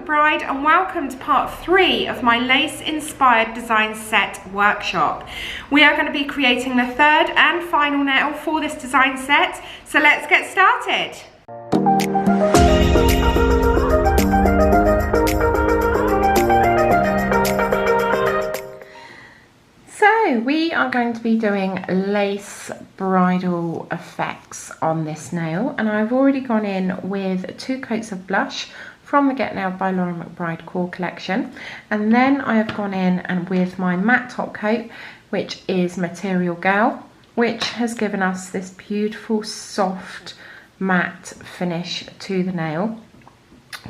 McBride and welcome to part 3 of my lace inspired design set workshop. We are going to be creating the third and final nail for this design set, so let's get started. So we are going to be doing lace bridal effects on this nail, and I've already gone in with 2 coats of blush from the Get Nailed by Lauren McBride core collection, and then I have gone in and with my matte top coat, which is Material Girl, which has given us this beautiful soft matte finish to the nail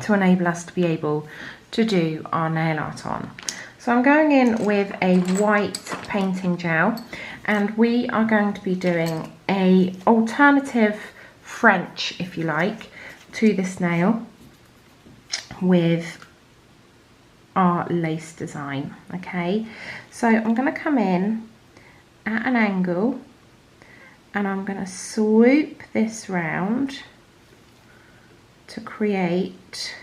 to enable us to be able to do our nail art on. So I'm going in with a white painting gel, and we are going to be doing a alternative French, if you like, to this nail with our lace design. Okay, so I'm going to come in at an angle and I'm going to swoop this round to create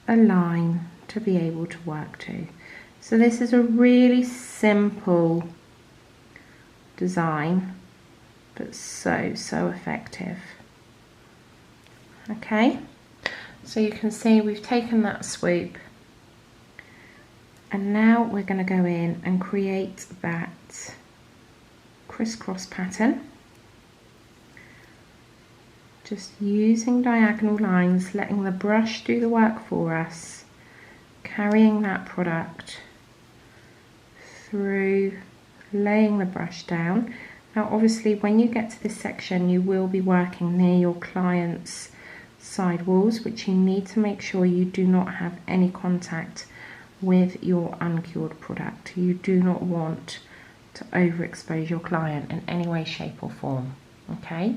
a line to be able to work to. So this is a really simple design, but so effective. Okay, so you can see we've taken that swoop, and now we're going to go in and create that crisscross pattern, just using diagonal lines, letting the brush do the work for us, carrying that product through, laying the brush down. Now obviously when you get to this section you will be working near your client's side walls, which you need to make sure you do not have any contact with your uncured product. You do not want to overexpose your client in any way, shape or form. Okay,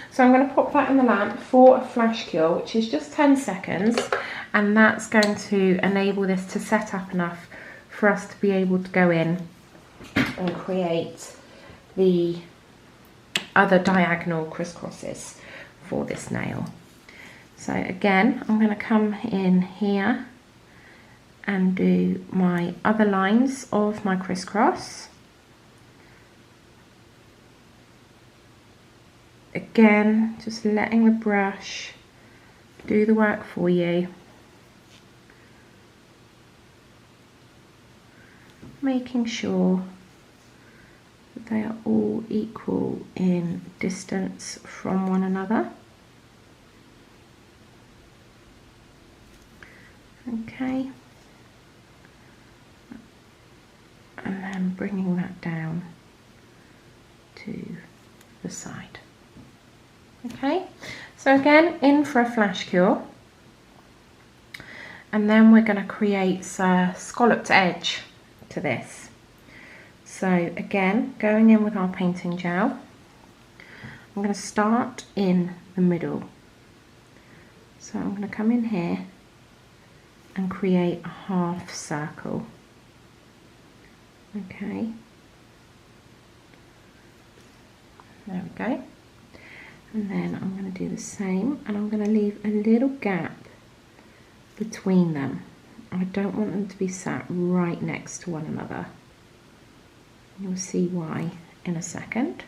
so I'm going to pop that in the lamp for a flash cure, which is just 10 seconds, and that's going to enable this to set up enough for us to be able to go in and create the other diagonal crisscrosses for this nail. So again, I'm going to come in here and do my other lines of my crisscross. Again, just letting the brush do the work for you, making sure that they are all equal in distance from one another. Okay, and then bringing that down to the side. Okay, so again, in for a flash cure, and then we're going to create a scalloped edge to this. So again, going in with our painting gel, I'm going to start in the middle. So I'm going to come in here and create a half circle. Okay, there we go. And then I'm going to do the same, and I'm going to leave a little gap between them. I don't want them to be sat right next to one another. You'll see why in a second.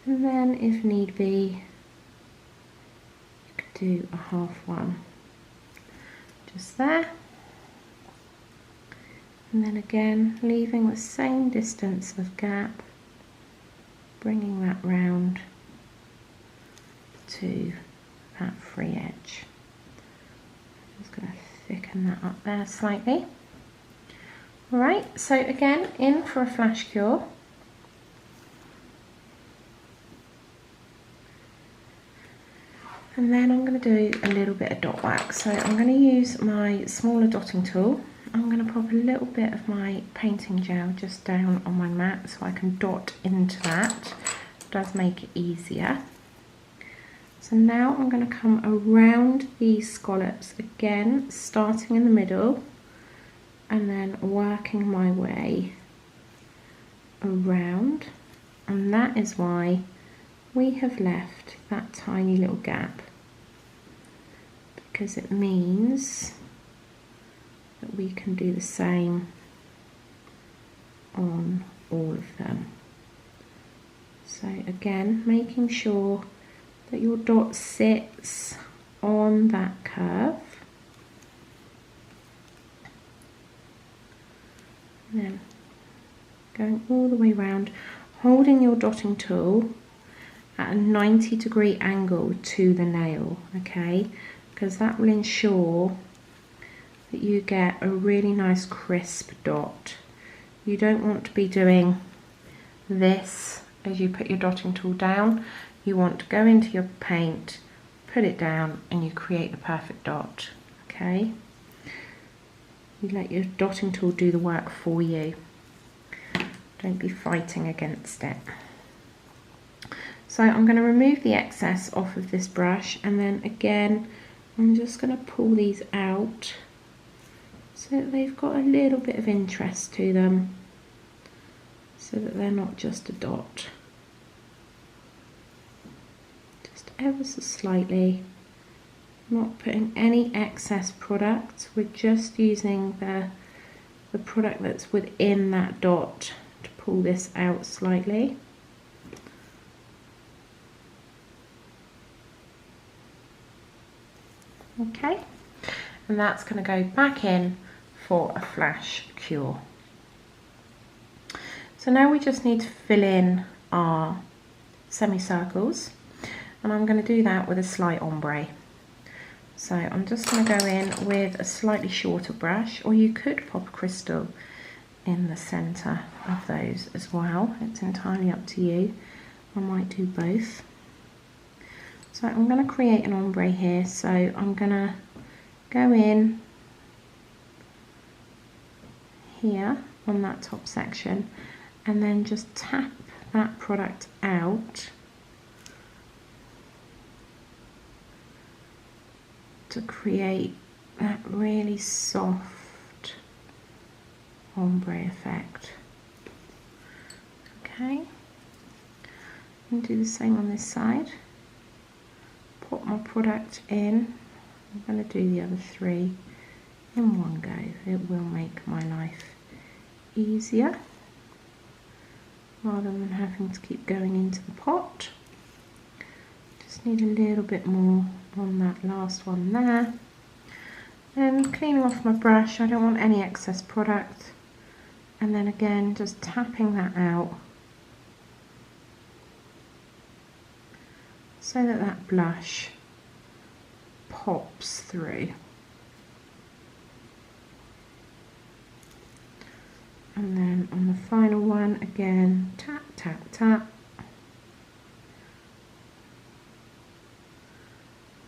And then if need be, you could do a half one just there. And then again, leaving the same distance of gap, bringing that round to that free edge. I'm just going to thicken that up there slightly. Alright, so again, in for a flash cure. And then I'm going to do a little bit of dot work. So I'm going to use my smaller dotting tool. I'm going to pop a little bit of my painting gel just down on my mat so I can dot into that. It does make it easier. So now I'm going to come around these scallops again, starting in the middle and then working my way around, and that is why we have left that tiny little gap because it means that we can do the same on all of them. So again, making sure that your dot sits on that curve. And then going all the way around, holding your dotting tool at a 90-degree angle to the nail, okay? Because that will ensure that you get a really nice crisp dot. You don't want to be doing this as you put your dotting tool down. You want to go into your paint, put it down, and you create the perfect dot, okay? You let your dotting tool do the work for you. Don't be fighting against it. So I'm going to remove the excess off of this brush, and then again I'm just going to pull these out so that they've got a little bit of interest to them, so that they're not just a dot. Just ever so slightly, not putting any excess product. We're just using the product that's within that dot to pull this out slightly. Okay, and that's going to go back in for a flash cure. So now we just need to fill in our semicircles, and I'm going to do that with a slight ombre. So I'm just going to go in with a slightly shorter brush, or you could pop a crystal in the centre of those as well. It's entirely up to you. I might do both. So I'm going to create an ombre here, so I'm going to go in here on that top section and then just tap that product out to create that really soft ombre effect. Okay, and do the same on this side. Put my product in. I'm going to do the other three in one go. It will make my life easier rather than having to keep going into the pot. Just need a little bit more on that last one there. And cleaning off my brush, I don't want any excess product. And then again, just tapping that out so that that blush pops through. And then on the final one, again, tap, tap, tap,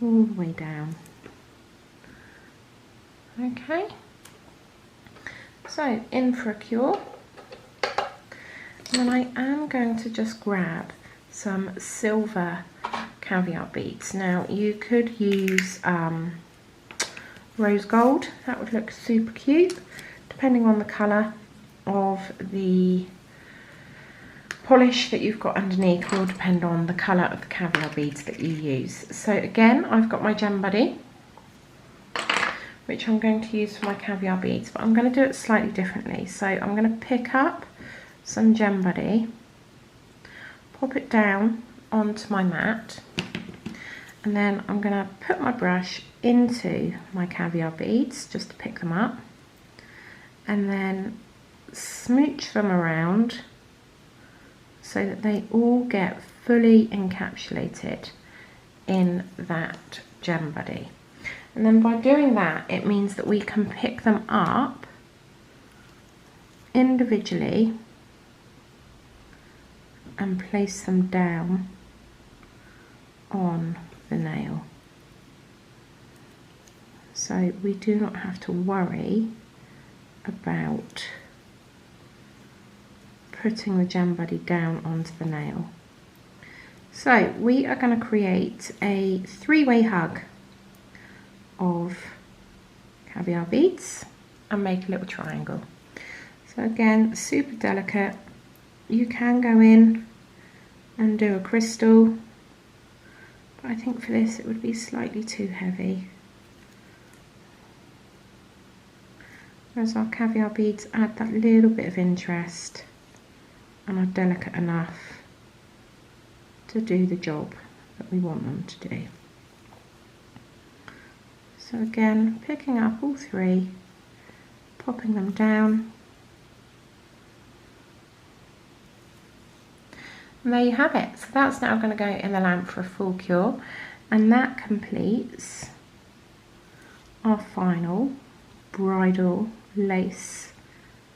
all the way down. Okay, so in for a cure. And then I am going to just grab some silver caviar beads. Now you could use rose gold, that would look super cute. Depending on the colour of the polish that you've got underneath will depend on the colour of the caviar beads that you use. So again, I've got my Gem Buddy, which I'm going to use for my caviar beads, but I'm going to do it slightly differently. So I'm going to pick up some Gem Buddy, pop it down onto my mat, and then I'm going to put my brush into my caviar beads just to pick them up, and then smooch them around so that they all get fully encapsulated in that Gem Buddy. And then by doing that, it means that we can pick them up individually and place them down on the nail. So we do not have to worry about putting the Gem Buddy down onto the nail. So we are going to create a three-way hug of caviar beads and make a little triangle. So again, super delicate. You can go in and do a crystal, but I think for this it would be slightly too heavy. Whereas our caviar beads add that little bit of interest and are delicate enough to do the job that we want them to do. So again, picking up all three, popping them down. And there you have it. So that's now going to go in the lamp for a full cure, and that completes our final bridal lace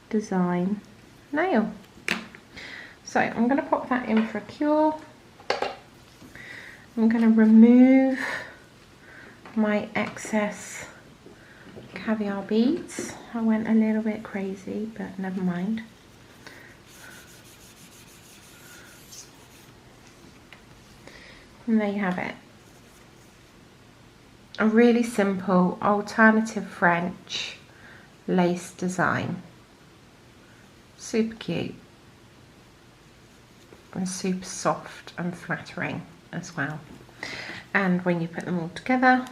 design nail. So I'm going to pop that in for a cure. I'm going to remove my excess caviar beads. I went a little bit crazy, but never mind. And there you have it. A really simple alternative French lace design. Super cute and super soft and flattering as well. And when you put them all together,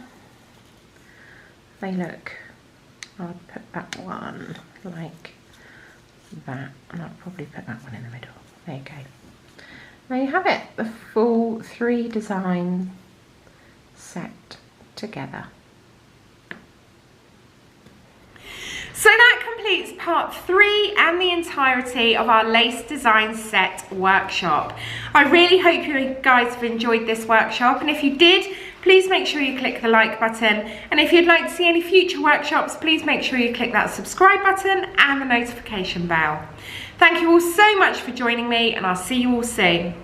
they look, I'll put that one like that, and I'll probably put that one in the middle. There you go. There you have it, the full 3 design set together. So that completes part 3 and the entirety of our lace design set workshop. I really hope you guys have enjoyed this workshop, and if you did, please make sure you click the like button, and if you'd like to see any future workshops, please make sure you click that subscribe button and the notification bell. Thank you all so much for joining me, and I'll see you all soon.